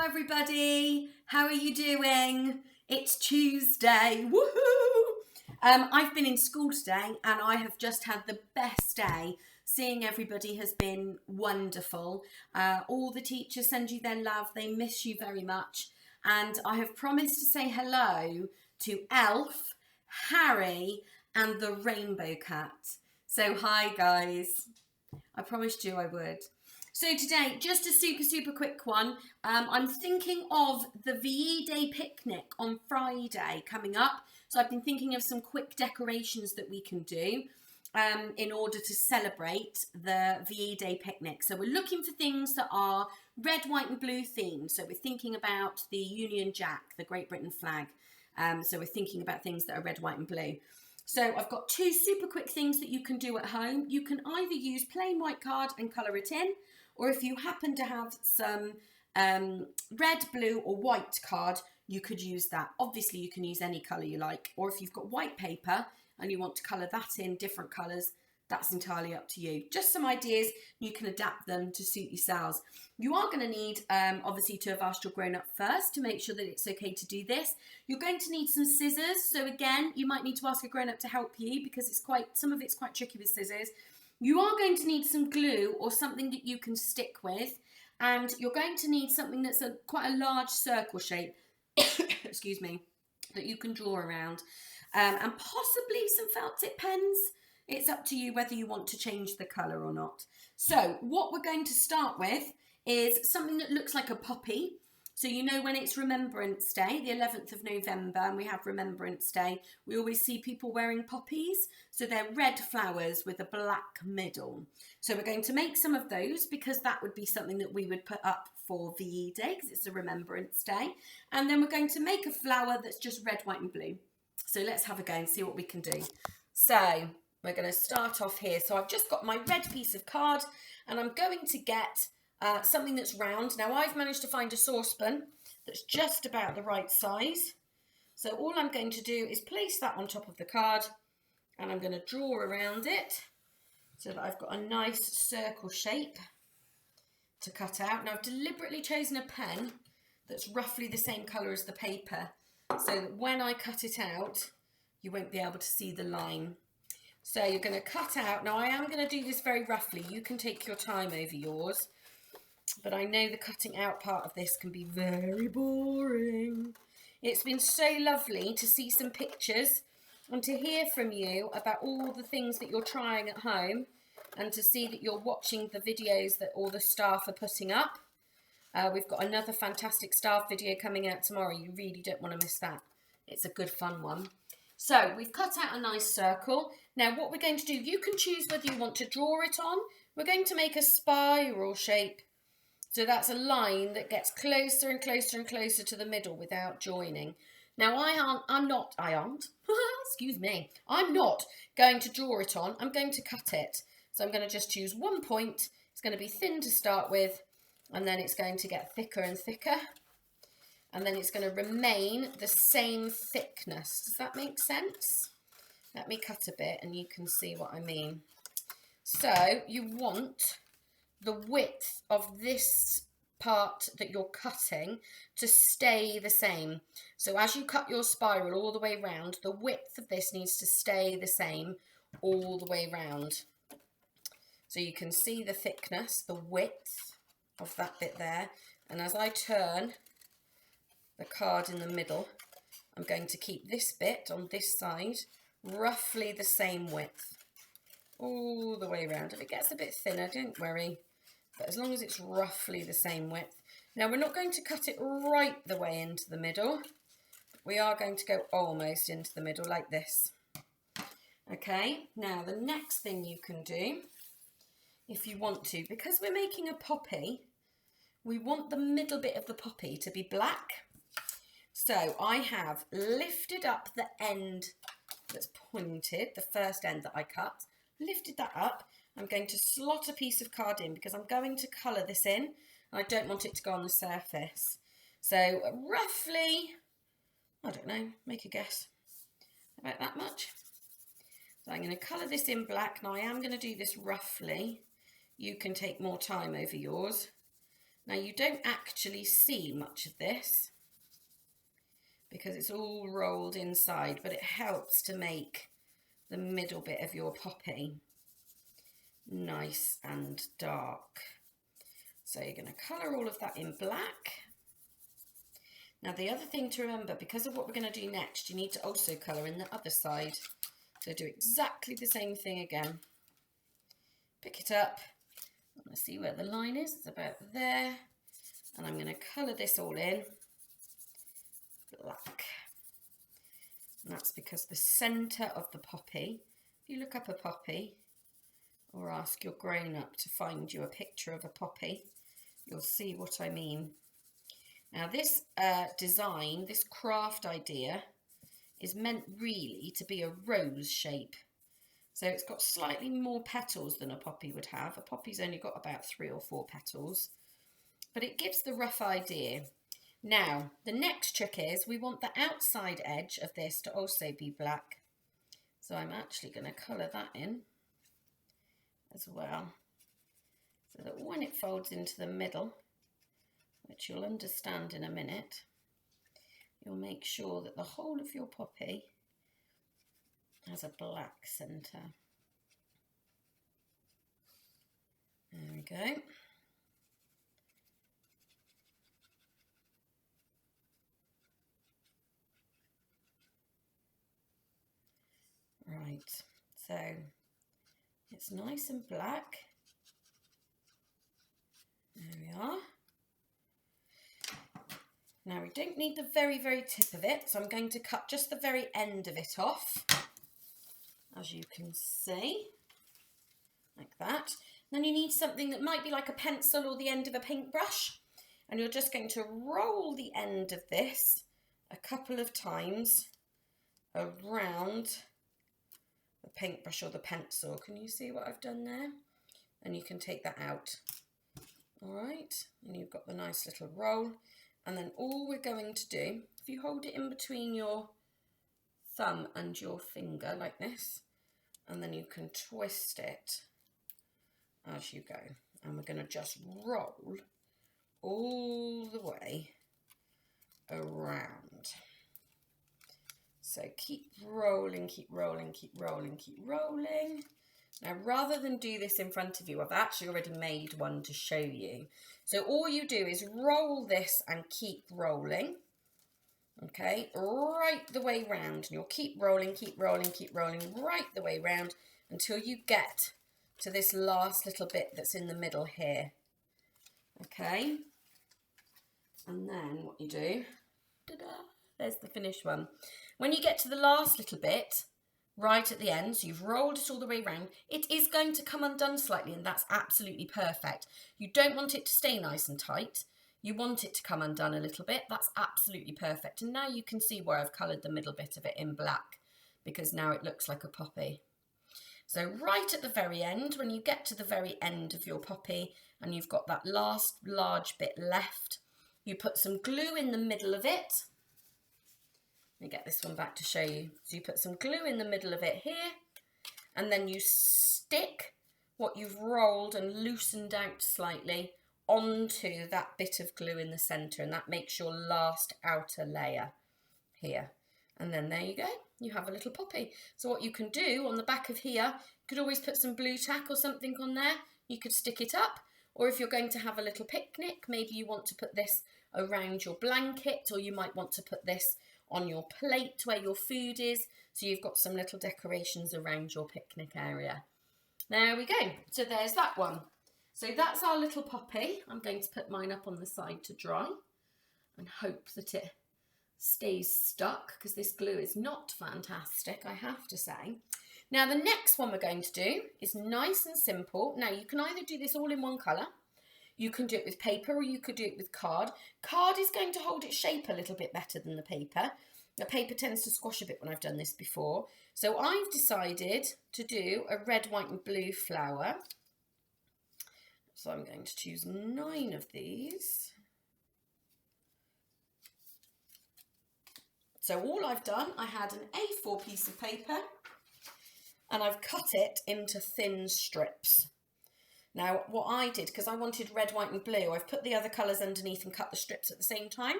everybody. How are you doing? It's Tuesday. Woohoo! I've been in school today and I have just had the best day. Seeing everybody has been wonderful. All the teachers send you their love. They miss you very much. And I have promised to say hello to Elf, Harry, and the Rainbow Cat. So hi guys. I promised you I would. So today, just a super quick one. I'm thinking of the VE Day picnic on Friday coming up. So I've been thinking of some quick decorations that we can do in order to celebrate the VE Day picnic. So we're looking for things that are red, white and blue themed. So we're thinking about the Union Jack, the Great Britain flag. So we're thinking about things that are red, white and blue. So I've got two super quick things that you can do at home. You can either use plain white card and colour it in, or if you happen to have some red, blue or white card, you could use that. Obviously, you can use any colour you like. Or if you've got white paper and you want to colour that in different colours, that's entirely up to you. Just some ideas, you can adapt them to suit yourselves. You are going to need, obviously, to have asked your grown-up first to make sure that it's okay to do this. You're going to need some scissors. So again, you might need to ask a grown-up to help you because some of it's quite tricky with scissors. You are going to need some glue or something that you can stick with, and you're going to need something that's quite a large circle shape, excuse me, that you can draw around, and possibly some felt tip pens. It's up to you whether you want to change the colour or not. So what we're going to start with is something that looks like a poppy. So you know when it's Remembrance Day, the 11th of November, and we have Remembrance Day, we always see people wearing poppies. So they're red flowers with a black middle. So we're going to make some of those because that would be something that we would put up for VE Day because it's a Remembrance Day. And then we're going to make a flower that's just red, white and blue. So let's have a go and see what we can do. So we're going to start off here. So I've just got my red piece of card and I'm going to get something that's round. Now I've managed to find a saucepan that's just about the right size. So all I'm going to do is place that on top of the card and I'm going to draw around it so that I've got a nice circle shape to cut out. Now I've deliberately chosen a pen that's roughly the same colour as the paper so that when I cut it out you won't be able to see the line. So you're going to cut out. Now I am going to do this very roughly. You can take your time over yours. But I know the cutting out part of this can be very boring. It's been so lovely to see some pictures and to hear from you about all the things that you're trying at home and to see that you're watching the videos that all the staff are putting up. We've got another fantastic staff video coming out tomorrow. You really don't want to miss that. It's a good fun one. So we've cut out a nice circle. Now what we're going to do, you can choose whether you want to draw it on. We're going to make a spiral shape. So that's a line that gets closer and closer and closer to the middle without joining. Now I'm not going to draw it on, I'm going to cut it. So I'm going to just choose one point, it's going to be thin to start with, and then it's going to get thicker and thicker. And then it's going to remain the same thickness. Does that make sense? Let me cut a bit and you can see what I mean. So you want the width of this part that you're cutting to stay the same. So as you cut your spiral all the way around, the width of this needs to stay the same all the way around. So you can see the thickness, the width of that bit there. And as I turn the card in the middle, I'm going to keep this bit on this side roughly the same width all the way around. If it gets a bit thinner, don't worry. But as long as it's roughly the same width. Now we're not going to cut it right the way into the middle. We are going to go almost into the middle like this. Okay, now the next thing you can do, if you want to, because we're making a poppy, we want the middle bit of the poppy to be black. So I have lifted up the end that's pointed, the first end that I cut, lifted that up. I'm going to slot a piece of card in because I'm going to colour this in and I don't want it to go on the surface. So roughly, I don't know, make a guess, about that much. So I'm going to colour this in black. Now I am going to do this roughly. You can take more time over yours. Now you don't actually see much of this because it's all rolled inside, but it helps to make the middle bit of your poppy nice and dark. So you're going to colour all of that in black. Now the other thing to remember, because of what we're going to do next, you need to also colour in the other side. So do exactly the same thing again. Pick it up. I'm going to see where the line is. It's about there. And I'm going to colour this all in black. And that's because the centre of the poppy, if you look up a poppy or ask your grown-up to find you a picture of a poppy, you'll see what I mean. Now this design, this craft idea, is meant really to be a rose shape. So it's got slightly more petals than a poppy would have. A poppy's only got about 3 or 4 petals, but it gives the rough idea. Now, the next trick is we want the outside edge of this to also be black. So I'm actually going to colour that in as well, so that when it folds into the middle, which you'll understand in a minute, you'll make sure that the whole of your poppy has a black centre. There we go. Right, so it's nice and black. There we are. Now we don't need the very, very tip of it, so I'm going to cut just the very end of it off, as you can see, like that. Then you need something that might be like a pencil or the end of a paintbrush, and you're just going to roll the end of this a couple of times around the paintbrush or the pencil. Can you see what I've done there? And you can take that out. All right, and you've got the nice little roll. And then all we're going to do, if you hold it in between your thumb and your finger like this, and then you can twist it as you go. And we're going to just roll all the way around. So keep rolling, keep rolling, keep rolling, keep rolling. Now, rather than do this in front of you, I've actually already made one to show you. So all you do is roll this and keep rolling, okay, right the way round. And you'll keep rolling, right the way round until you get to this last little bit that's in the middle here, okay? And then what you do, ta-da, there's the finished one. When you get to the last little bit, right at the end, so you've rolled it all the way around, it is going to come undone slightly, and that's absolutely perfect. You don't want it to stay nice and tight. You want it to come undone a little bit. That's absolutely perfect. And now you can see where I've coloured the middle bit of it in black, because now it looks like a poppy. So right at the very end, when you get to the very end of your poppy and you've got that last large bit left, you put some glue in the middle of it. Let me get this one back to show you. So you put some glue in the middle of it here, and then you stick what you've rolled and loosened out slightly onto that bit of glue in the centre, and that makes your last outer layer here. And then there you go, you have a little poppy. So what you can do on the back of here, you could always put some blue tack or something on there. You could stick it up, or if you're going to have a little picnic, maybe you want to put this around your blanket, or you might want to put this on your plate where your food is, so you've got some little decorations around your picnic area. There we go, so there's that one. So that's our little poppy. I'm going to put mine up on the side to dry and hope that it stays stuck, because this glue is not fantastic, I have to say. Now the next one we're going to do is nice and simple. Now you can either do this all in one colour, you can do it with paper, or you could do it with card. Card is going to hold its shape a little bit better than the paper. The paper tends to squash a bit when I've done this before. So I've decided to do a red, white and blue flower. So I'm going to choose 9 of these. So all I've done, I had an A4 piece of paper and I've cut it into thin strips. Now, what I did, because I wanted red, white and blue, I've put the other colours underneath and cut the strips at the same time.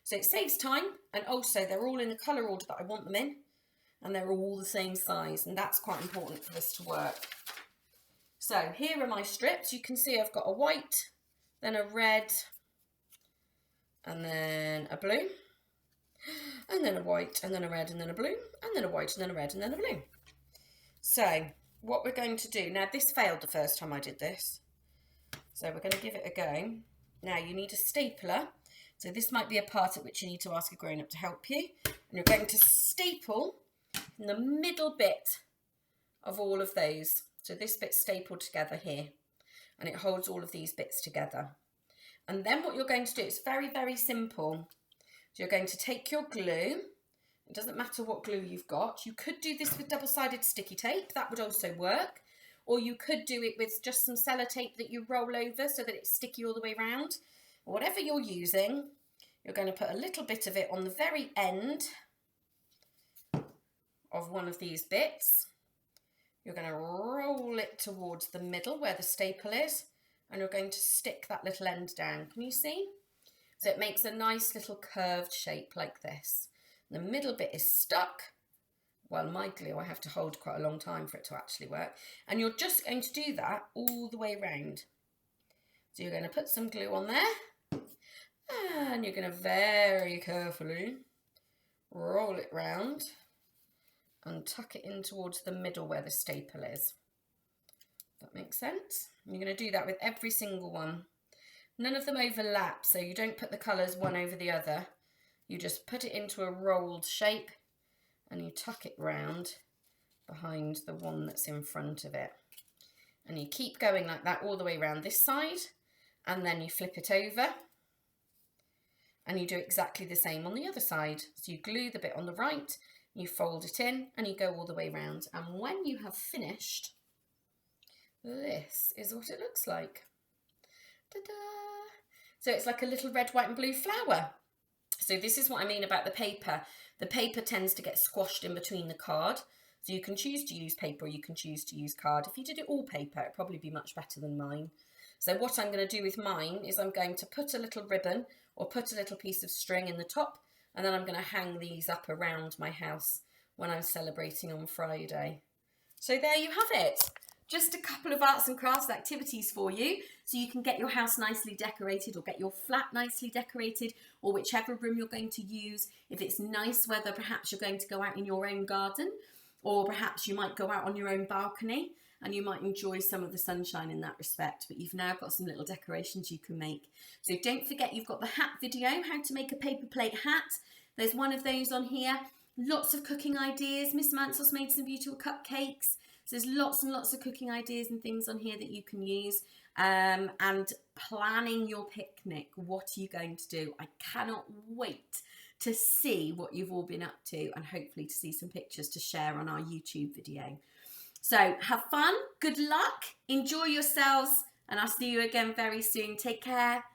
So it saves time, and also they're all in the colour order that I want them in, and they're all the same size, and that's quite important for this to work. So here are my strips. You can see I've got a white, then a red, and then a blue, and then a white, and then a red, and then a blue, and then a white, and then a red, and then a blue. So what we're going to do, now this failed the first time I did this, so we're going to give it a go. Now you need a stapler, so this might be a part at which you need to ask a grown-up to help you, and you're going to staple in the middle bit of all of those. So this bit's stapled together here, and it holds all of these bits together. And then what you're going to do, it's very, very simple. So you're going to take your glue. It doesn't matter what glue you've got. You could do this with double-sided sticky tape. That would also work. Or you could do it with just some sellotape that you roll over so that it's sticky all the way around. Whatever you're using, you're going to put a little bit of it on the very end of one of these bits. You're going to roll it towards the middle where the staple is, and you're going to stick that little end down. Can you see? So it makes a nice little curved shape like this. The middle bit is stuck. Well, my glue, I have to hold quite a long time for it to actually work. And you're just going to do that all the way around. So you're going to put some glue on there, and you're going to very carefully roll it round and tuck it in towards the middle where the staple is. That makes sense? And you're going to do that with every single one. None of them overlap, so you don't put the colours one over the other. You just put it into a rolled shape and you tuck it round behind the one that's in front of it. And you keep going like that all the way around this side, and then you flip it over and you do exactly the same on the other side. So you glue the bit on the right, you fold it in, and you go all the way around. And when you have finished, this is what it looks like. Ta-da! So it's like a little red, white and blue flower. So this is what I mean about the paper. The paper tends to get squashed in between the card. So you can choose to use paper or you can choose to use card. If you did it all paper, it'd probably be much better than mine. So what I'm going to do with mine is I'm going to put a little ribbon or put a little piece of string in the top, and then I'm going to hang these up around my house when I'm celebrating on Friday. So there you have it. Just a couple of arts and crafts activities for you, so you can get your house nicely decorated or get your flat nicely decorated, or whichever room you're going to use. If it's nice weather, perhaps you're going to go out in your own garden, or perhaps you might go out on your own balcony and you might enjoy some of the sunshine in that respect, but you've now got some little decorations you can make. So don't forget, you've got the hat video, how to make a paper plate hat. There's one of those on here. Lots of cooking ideas. Miss Mansell's made some beautiful cupcakes. So there's lots and lots of cooking ideas and things on here that you can use. And planning your picnic. What are you going to do? I cannot wait to see what you've all been up to, and hopefully to see some pictures to share on our YouTube video. So have fun, good luck, enjoy yourselves, and I'll see you again very soon. Take care.